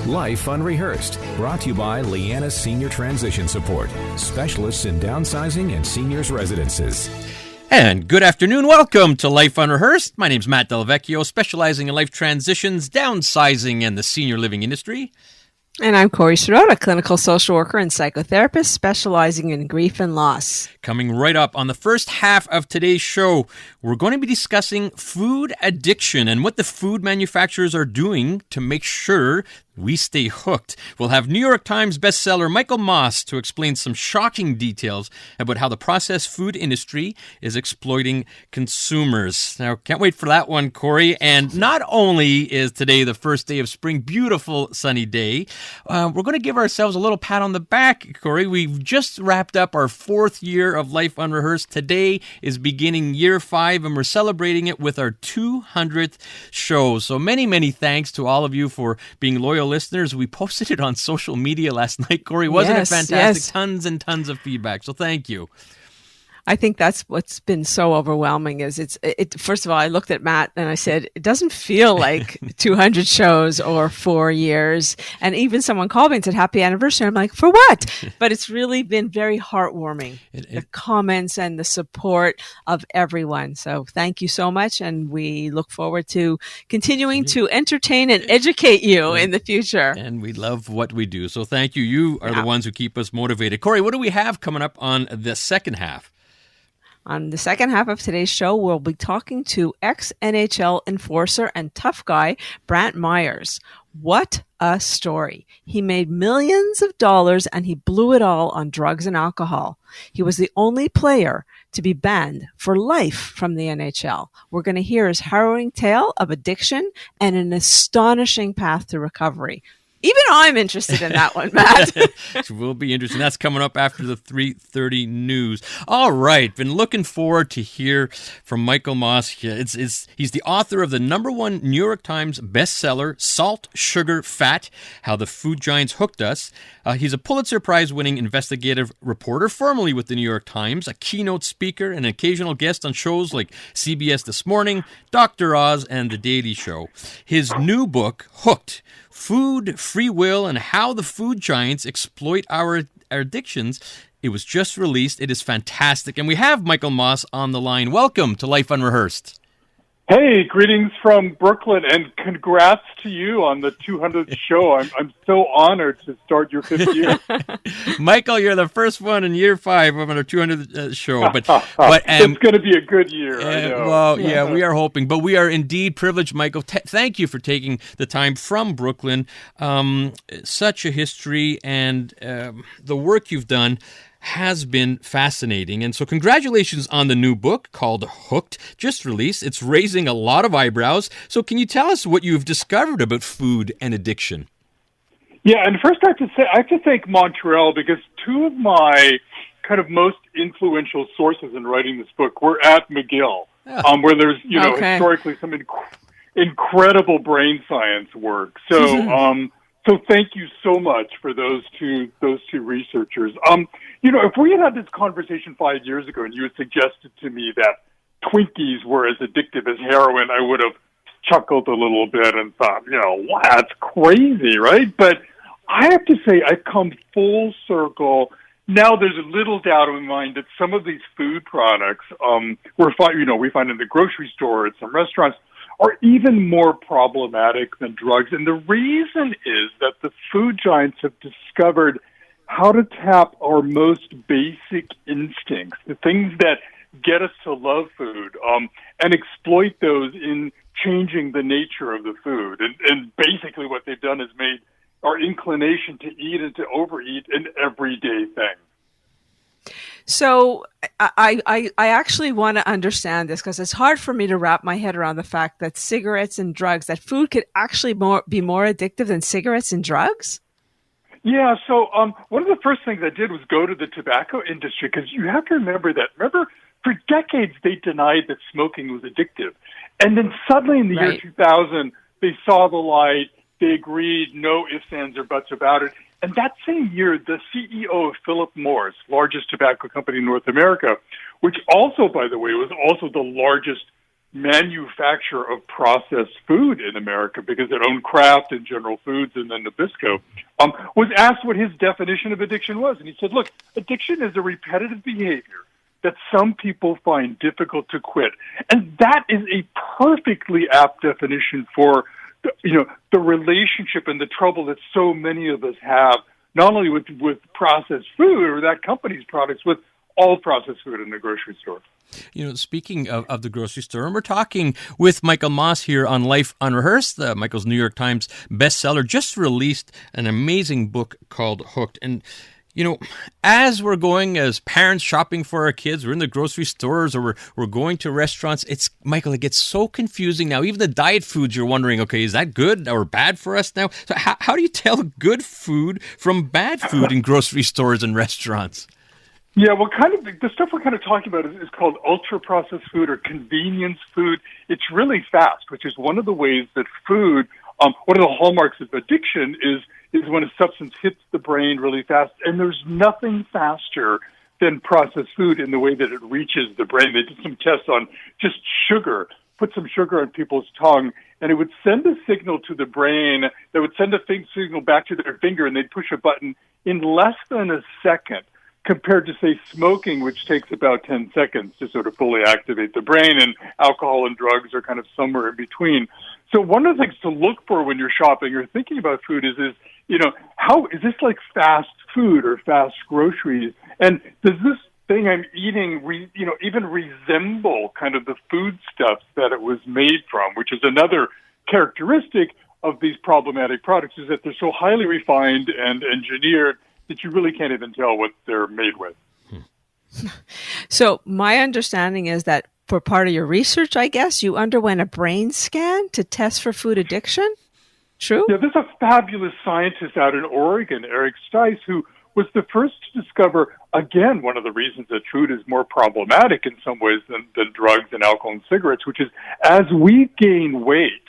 Life Unrehearsed, brought to you by Leanna Senior Transition Support, specialists in downsizing and seniors residences. And good afternoon. Welcome to Life Unrehearsed. My name's Matt Delvecchio, specializing in life transitions, downsizing, and the senior living industry. And I'm Corey Sirota, clinical social worker and psychotherapist specializing in grief and loss. Coming right up on the first half of today's show, we're going to be discussing food addiction and what the food manufacturers are doing to make sure we stay hooked. We'll have New York Times bestseller Michael Moss to explain some shocking details about how the processed food industry is exploiting consumers. Now, can't wait for that one, Corey. And not only is today the first day of spring, beautiful sunny day, we're going to give ourselves a little pat on the back, Corey. We've just wrapped up our 4th year of Life Unrehearsed. Today is beginning year 5, and we're celebrating it with our 200th show. So many thanks to all of you for being loyal listeners. We posted it on social media last night, Corey. Wasn't it fantastic? Yes. Tons and tons of feedback. So thank you. I think that's what's been so overwhelming is first of all, I looked at Matt and I said, it doesn't feel like 200 shows or 4 years. And even someone called me and said, happy anniversary. I'm like, for what? But it's really been very heartwarming, the comments and the support of everyone. So thank you so much. And we look forward to continuing to entertain and educate you in the future. And we love what we do. So thank you. You are the ones who keep us motivated. Corey, what do we have coming up on the second half? On the second half of today's show, we'll be talking to ex-NHL enforcer and tough guy, Brant Myers. What a story. He made millions of dollars and he blew it all on drugs and alcohol. He was the only player to be banned for life from the NHL. We're going to hear his harrowing tale of addiction and an astonishing path to recovery. Even I'm interested in that one, Matt. It will be interesting. That's coming up after the 3:30 news. All right. Been looking forward to hear from Michael Moss. He's the author of the #1 New York Times bestseller, Salt, Sugar, Fat, How the Food Giants Hooked Us. He's a Pulitzer Prize winning investigative reporter, formerly with the New York Times, a keynote speaker, and an occasional guest on shows like CBS This Morning, Dr. Oz, and The Daily Show. His new book, Hooked: Food, Free Will, and How the Food Giants Exploit Our Addictions. It was just released. It is fantastic. And we have Michael Moss on the line. Welcome to Life Unrehearsed. Hey, greetings from Brooklyn, and congrats to you on the 200th show. I'm so honored to start your 5th year. Michael, you're the first one in year 5 of our 200th show. But it's going to be a good year. I know. Well, yeah, we are hoping. But we are indeed privileged, Michael. Thank you for taking the time from Brooklyn. Such a history, and the work you've done has been fascinating. And so congratulations on the new book called Hooked, just released. It's raising a lot of eyebrows. So can you tell us what you've discovered about food and addiction? Yeah, and first I have to thank Montreal, because 2 of my kind of most influential sources in writing this book were at McGill, where there's, historically some incredible brain science work. So, So thank you so much for those two researchers. If we had this conversation 5 years ago and you had suggested to me that Twinkies were as addictive as heroin, I would have chuckled a little bit and thought, wow, that's crazy, right? But I have to say I've come full circle. Now there's little doubt in my mind that some of these food products we find in the grocery store, at some restaurants, are even more problematic than drugs. And the reason is that the food giants have discovered how to tap our most basic instincts, the things that get us to love food, and exploit those in changing the nature of the food. And basically what they've done is made our inclination to eat and to overeat an everyday thing. So I actually want to understand this, because it's hard for me to wrap my head around the fact that cigarettes and drugs, that food could actually be more addictive than cigarettes and drugs? Yeah, so one of the first things I did was go to the tobacco industry, because you have to remember for decades they denied that smoking was addictive. And then suddenly in the year 2000, they saw the light, they agreed, no ifs, ands, or buts about it. And that same year, the CEO of Philip Morris, largest tobacco company in North America, which also, by the way, was also the largest manufacturer of processed food in America, because it owned Kraft and General Foods and then Nabisco, was asked what his definition of addiction was. And he said, look, addiction is a repetitive behavior that some people find difficult to quit. And that is a perfectly apt definition for the relationship and the trouble that so many of us have, not only with processed food or that company's products, with all processed food in the grocery store. Speaking of the grocery store, and we're talking with Michael Moss here on Life Unrehearsed. Michael's New York Times bestseller just released an amazing book called Hooked. And as we're going as parents shopping for our kids, we're in the grocery stores or we're going to restaurants, Michael, it gets so confusing now. Even the diet foods, you're wondering, okay, is that good or bad for us now? So how do you tell good food from bad food in grocery stores and restaurants? Yeah, well, the stuff we're kind of talking about is called ultra-processed food or convenience food. It's really fast, which is one of the ways that food, one of the hallmarks of addiction is when a substance hits the brain really fast. And there's nothing faster than processed food in the way that it reaches the brain. They did some tests on just sugar, put some sugar on people's tongue, and it would send a signal to the brain that would send a signal back to their finger, and they'd push a button in less than a second, compared to, say, smoking, which takes about 10 seconds to sort of fully activate the brain, and alcohol and drugs are kind of somewhere in between. So one of the things to look for when you're shopping or thinking about food is how is this like fast food or fast groceries? And does this thing I'm eating, even resemble kind of the food stuffs that it was made from, which is another characteristic of these problematic products, is that they're so highly refined and engineered that you really can't even tell what they're made with. So my understanding is that for part of your research, I guess, you underwent a brain scan to test for food addiction? True? Yeah, there's a fabulous scientist out in Oregon, Eric Stice, who was the first to discover, again, one of the reasons that food is more problematic in some ways than drugs and alcohol and cigarettes, which is as we gain weight,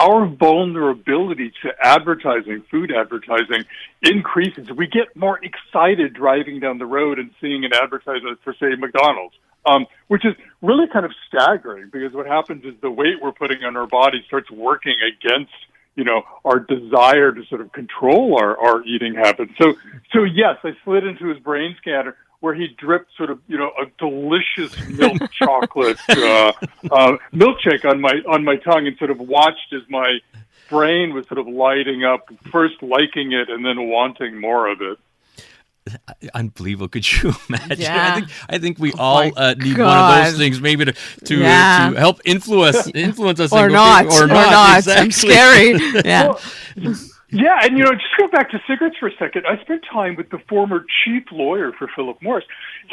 our vulnerability to advertising, food advertising, increases. We get more excited driving down the road and seeing an advertisement for, say, McDonald's, which is really kind of staggering, because what happens is the weight we're putting on our body starts working against, our desire to sort of control our eating habits. So yes, I slid into his brain scanner, where he dripped sort of, a delicious milk chocolate milkshake on my tongue, and sort of watched as my brain was sort of lighting up, first liking it and then wanting more of it. Unbelievable! Could you imagine? Yeah. I think we all need one of those things, maybe to help influence us, or not. Exactly. I'm scary. Yeah. Well, yeah, and just go back to cigarettes for a second. I spent time with the former chief lawyer for Philip Morris.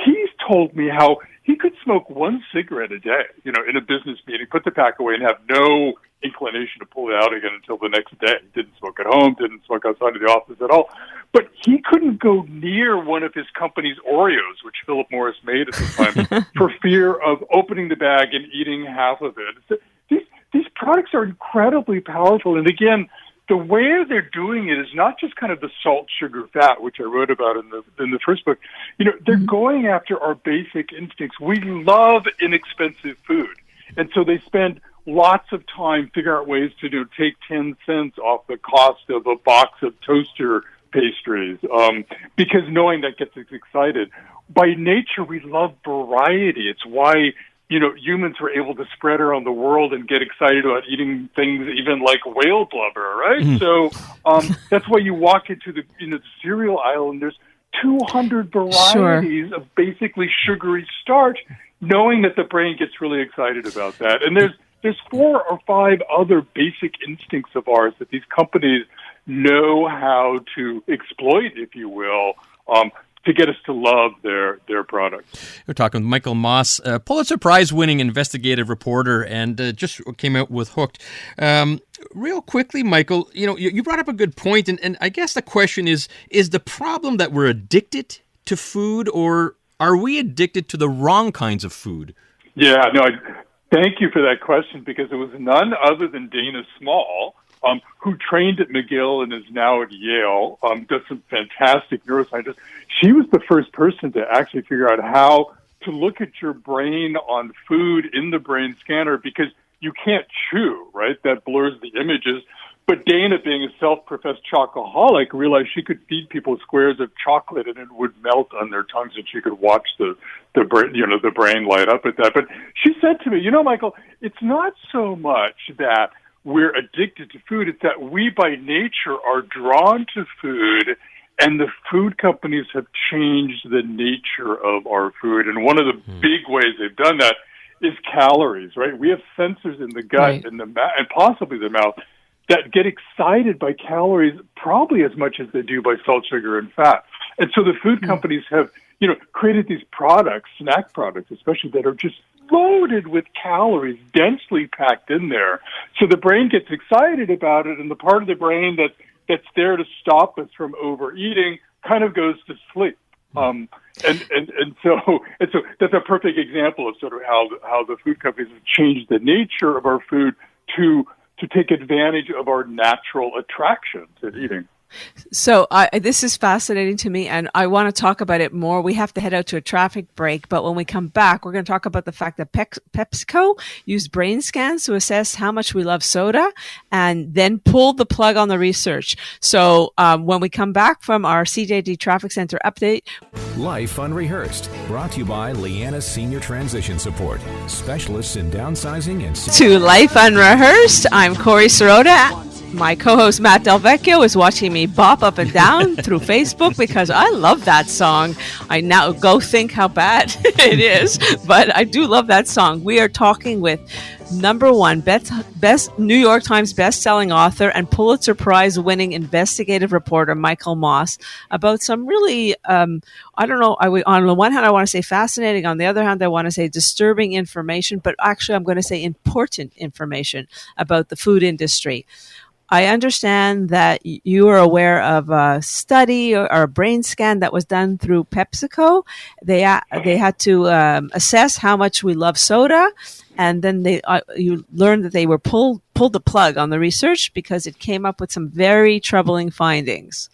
He's told me how he could smoke one cigarette a day, in a business meeting, put the pack away, and have no inclination to pull it out again until the next day. Didn't smoke at home, didn't smoke outside of the office at all. But he couldn't go near one of his company's Oreos, which Philip Morris made at the time, for fear of opening the bag and eating half of it. These products are incredibly powerful, and again, the way they're doing it is not just kind of the salt, sugar, fat, which I wrote about in the first book. They're going after our basic instincts. We love inexpensive food, and so they spend lots of time figuring out ways to take 10 cents off the cost of a box of toaster pastries, because knowing that gets us excited. By nature, we love variety. It's why humans were able to spread around the world and get excited about eating things even like whale blubber, right? Mm. So that's why you walk into the cereal aisle and there's 200 varieties of basically sugary starch, knowing that the brain gets really excited about that. And there's 4 or 5 other basic instincts of ours that these companies know how to exploit, if you will, to get us to love their products. We're talking with Michael Moss, Pulitzer Prize winning investigative reporter, and just came out with Hooked. Real quickly, Michael, you brought up a good point, and I guess the question is the problem that we're addicted to food, or are we addicted to the wrong kinds of food? Yeah, no, thank you for that question, because it was none other than Dana Small, who trained at McGill and is now at Yale, does some fantastic neuroscientists. She was the first person to actually figure out how to look at your brain on food in the brain scanner because you can't chew, right? That blurs the images. But Dana, being a self-professed chocoholic, realized she could feed people squares of chocolate and it would melt on their tongues, and she could watch the brain light up at that. But she said to me, Michael, it's not so much that we're addicted to food; it's that we, by nature, are drawn to food, and the food companies have changed the nature of our food. And one of the big ways they've done that is calories, right? We have sensors in the gut and and possibly the mouth that get excited by calories probably as much as they do by salt, sugar, and fat. And so the food companies have, created these products, snack products especially, that are just loaded with calories, densely packed in there. So the brain gets excited about it, and the part of the brain that's there to stop us from overeating kind of goes to sleep. And so that's a perfect example of sort of how the food companies have changed the nature of our food to take advantage of our natural attraction to eating. So this is fascinating to me, and I want to talk about it more. We have to head out to a traffic break, but when we come back, we're going to talk about the fact that PepsiCo used brain scans to assess how much we love soda and then pulled the plug on the research. So when we come back from our CJD Traffic Center update. Life Unrehearsed, brought to you by Leanna Senior Transition Support, specialists in downsizing and... To Life Unrehearsed, I'm Corey Sirota. My co-host Matt Del Vecchio is watching me bop up and down through Facebook because I love that song. I now go think how bad it is, but I do love that song. We are talking with #1 best New York Times best-selling author and Pulitzer Prize winning investigative reporter Michael Moss about some really, on the one hand I want to say fascinating, on the other hand I want to say disturbing information, but actually I'm going to say important information about the food industry. I understand that you are aware of a study or a brain scan that was done through PepsiCo. They had to assess how much we love soda, and then you learned that they were pulled the plug on the research because it came up with some very troubling findings.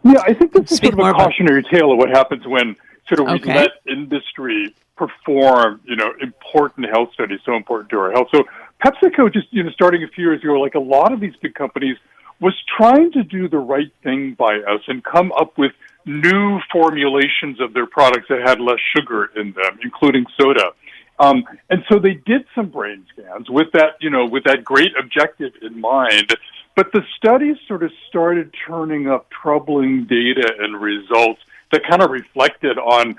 Yeah, I think this is sort of a cautionary tale of what happens when sort of we let industry perform, important health studies so important to our health. So PepsiCo, just starting a few years ago, like a lot of these big companies, was trying to do the right thing by us and come up with new formulations of their products that had less sugar in them, including soda. And so they did some brain scans with that great objective in mind. But the studies sort of started turning up troubling data and results that kind of reflected on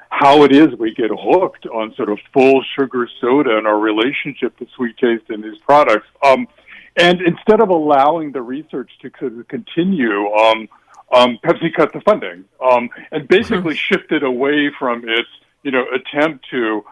how it is we get hooked on sort of full sugar soda and our relationship to sweet taste in these products. And instead of allowing the research to continue, Pepsi cut the funding and basically shifted away from its attempt to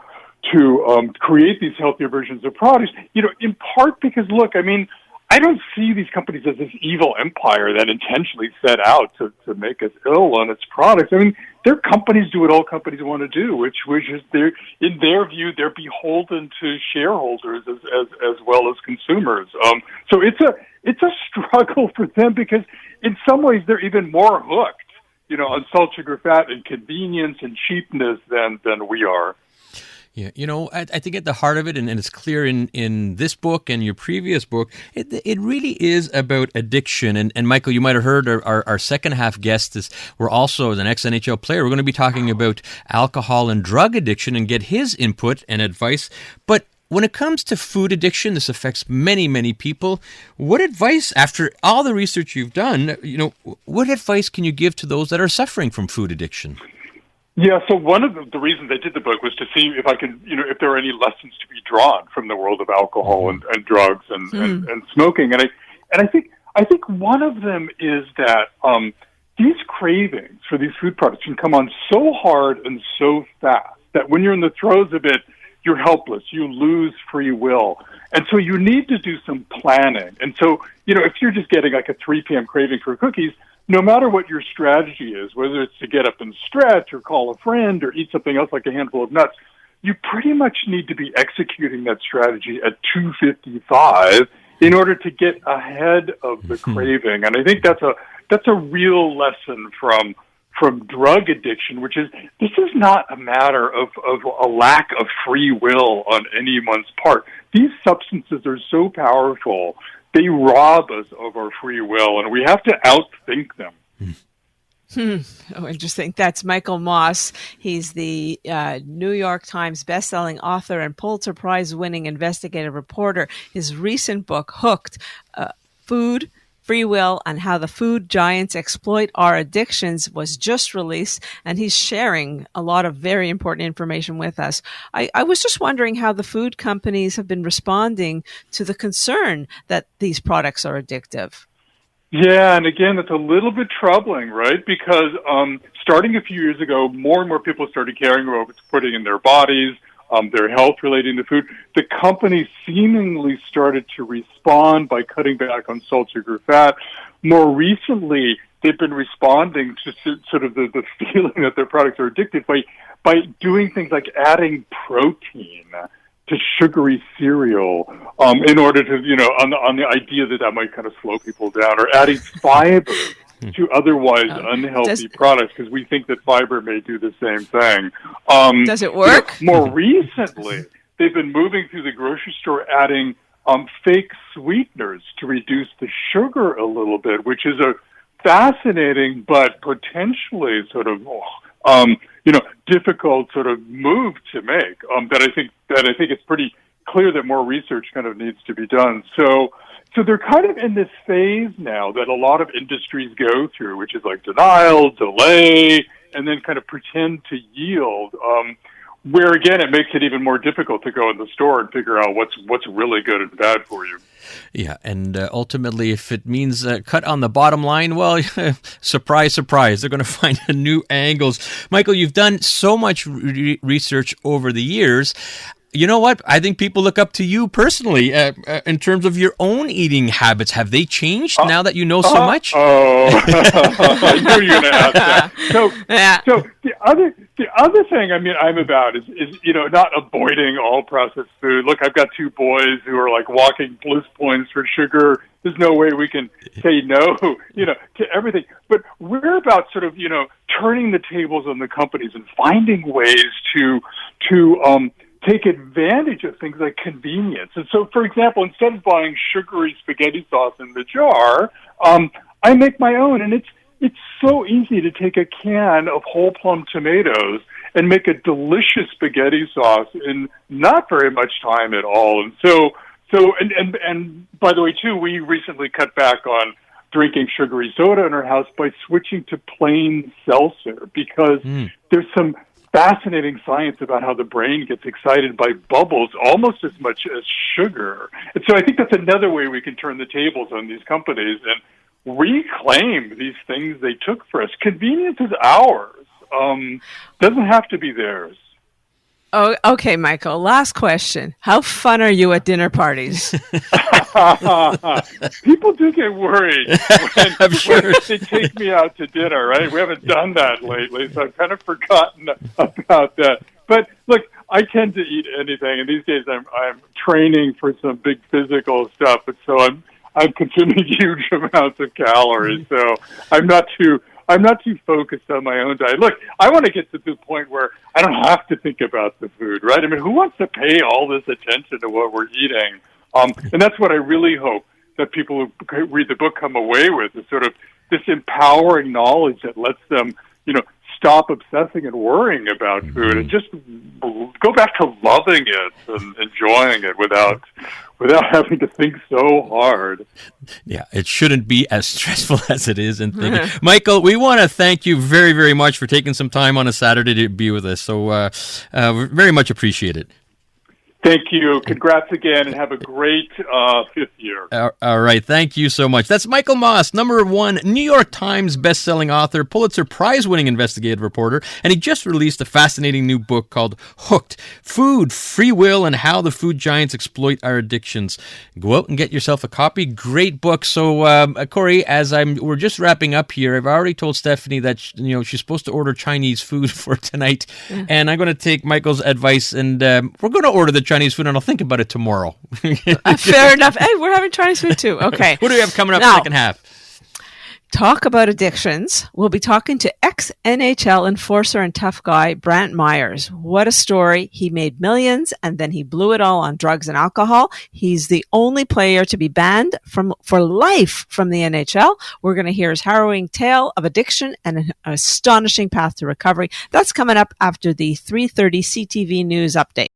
create these healthier versions of products. In part because, look, I mean, I don't see these companies as this evil empire that intentionally set out to make us ill on its products. I mean, their companies do what all companies want to do, which is in their view, they're beholden to shareholders as well as consumers. So it's a struggle for them because in some ways they're even more hooked, on salt, sugar, fat, and convenience and cheapness than we are. Yeah, I think at the heart of it, and it's clear in this book and your previous book, it really is about addiction. And Michael, you might have heard our second half guest we're also, as an ex-NHL player, we're going to be talking about alcohol and drug addiction and get his input and advice. But when it comes to food addiction, this affects many, many people. What advice, after all the research you've done, what advice can you give to those that are suffering from food addiction? Yeah, so one of the reasons I did the book was to see if I could, if there are any lessons to be drawn from the world of alcohol and drugs and smoking. And I think one of them is that these cravings for these food products can come on so hard and so fast that when you're in the throes of it, you're helpless. You lose free will. And so you need to do some planning. And so, if you're just getting like a 3 p.m. craving for cookies, no matter what your strategy is, whether it's to get up and stretch or call a friend or eat something else like a handful of nuts, you pretty much need to be executing that strategy at 2:55 in order to get ahead of the craving. And I think that's a real lesson from from drug addiction, which is, this is not a matter of a lack of free will on anyone's part. These substances are so powerful, they rob us of our free will, and we have to outthink them. Oh, interesting. That's Michael Moss. He's the New York Times bestselling author and Pulitzer Prize winning investigative reporter. His recent book, Hooked, Food, Free Will, and How the Food Giants Exploit Our Addictions, was just released, and he's sharing a lot of very important information with us. I was just wondering how the food companies have been responding to the concern that these products are addictive. Yeah, and again, it's a little bit troubling, right? Because starting a few years ago, more and more people started caring about what's putting in their bodies, their health relating to food. The companies seemingly started to respond by cutting back on salt, sugar, fat. More recently, they've been responding to sort of the feeling that their products are addictive by doing things like adding protein to sugary cereal, in order to, on the idea that might kind of slow people down, or adding fiber to otherwise unhealthy products, because we think that fiber may do the same thing. Does it work? More recently, they've been moving through the grocery store, adding fake sweeteners to reduce the sugar a little bit, which is a fascinating but potentially sort of difficult sort of move to make. That I think it's pretty clear that more research kind of needs to be done. So they're kind of in this phase now that a lot of industries go through, which is like denial, delay, and then kind of pretend to yield. Where again, it makes it even more difficult to go in the store and figure out what's really good and bad for you. Yeah, and ultimately, if it means cut on the bottom line, well, surprise, surprise, they're going to find new angles. Michael, you've done so much research over the years. You know what? I think people look up to you personally in terms of your own eating habits. Have they changed now that you know so much? Oh, I knew you were going to ask that. So the other thing I'm about is not avoiding all processed food. Look, I've got two boys who are like walking bliss points for sugar. There's no way we can say no, to everything. But we're about sort of, turning the tables on the companies and finding ways to take advantage of things like convenience. And so, for example, instead of buying sugary spaghetti sauce in the jar, I make my own, and it's so easy to take a can of whole plum tomatoes and make a delicious spaghetti sauce in not very much time at all. And so by the way, too, we recently cut back on drinking sugary soda in our house by switching to plain seltzer, because there's some fascinating science about how the brain gets excited by bubbles almost as much as sugar. And so I think that's another way we can turn the tables on these companies and reclaim these things they took for us. Convenience is ours. Doesn't have to be theirs. Oh, okay, Michael. Last question. How fun are you at dinner parties? People do get worried when they take me out to dinner, right? We haven't done that lately, so I've kind of forgotten about that. But look, I tend to eat anything, and these days I'm training for some big physical stuff, and so I'm consuming huge amounts of calories. So I'm not too focused on my own diet. Look, I want to get to the point where I don't have to think about the food, right? I mean, who wants to pay all this attention to what we're eating? And that's what I really hope that people who read the book come away with, is sort of this empowering knowledge that lets them, stop obsessing and worrying about food and just go back to loving it and enjoying it without having to think so hard. Yeah, it shouldn't be as stressful as it is in thinking. Michael, we want to thank you very, very much for taking some time on a Saturday to be with us. So very much appreciate it. Thank you. Congrats again, and have a great fifth year. All right. Thank you so much. That's Michael Moss, #1 New York Times bestselling author, Pulitzer Prize-winning investigative reporter, and he just released a fascinating new book called Hooked, Food, Free Will, and How the Food Giants Exploit Our Addictions. Go out and get yourself a copy. Great book. So, Corey, as we're just wrapping up here, I've already told Stephanie that she's supposed to order Chinese food for tonight, and I'm going to take Michael's advice, and we're going to order the Chinese food, and I'll think about it tomorrow. Fair enough. Hey, we're having Chinese food too. Okay. What do we have coming up now, second half? Talk about addictions. We'll be talking to Ex-NHL enforcer and tough guy, Brant Myers. What a story. He made millions and then he blew it all on drugs and alcohol. He's the only player to be banned for life from the NHL. We're going to hear his harrowing tale of addiction and an astonishing path to recovery. That's coming up after the 3:30 CTV News update.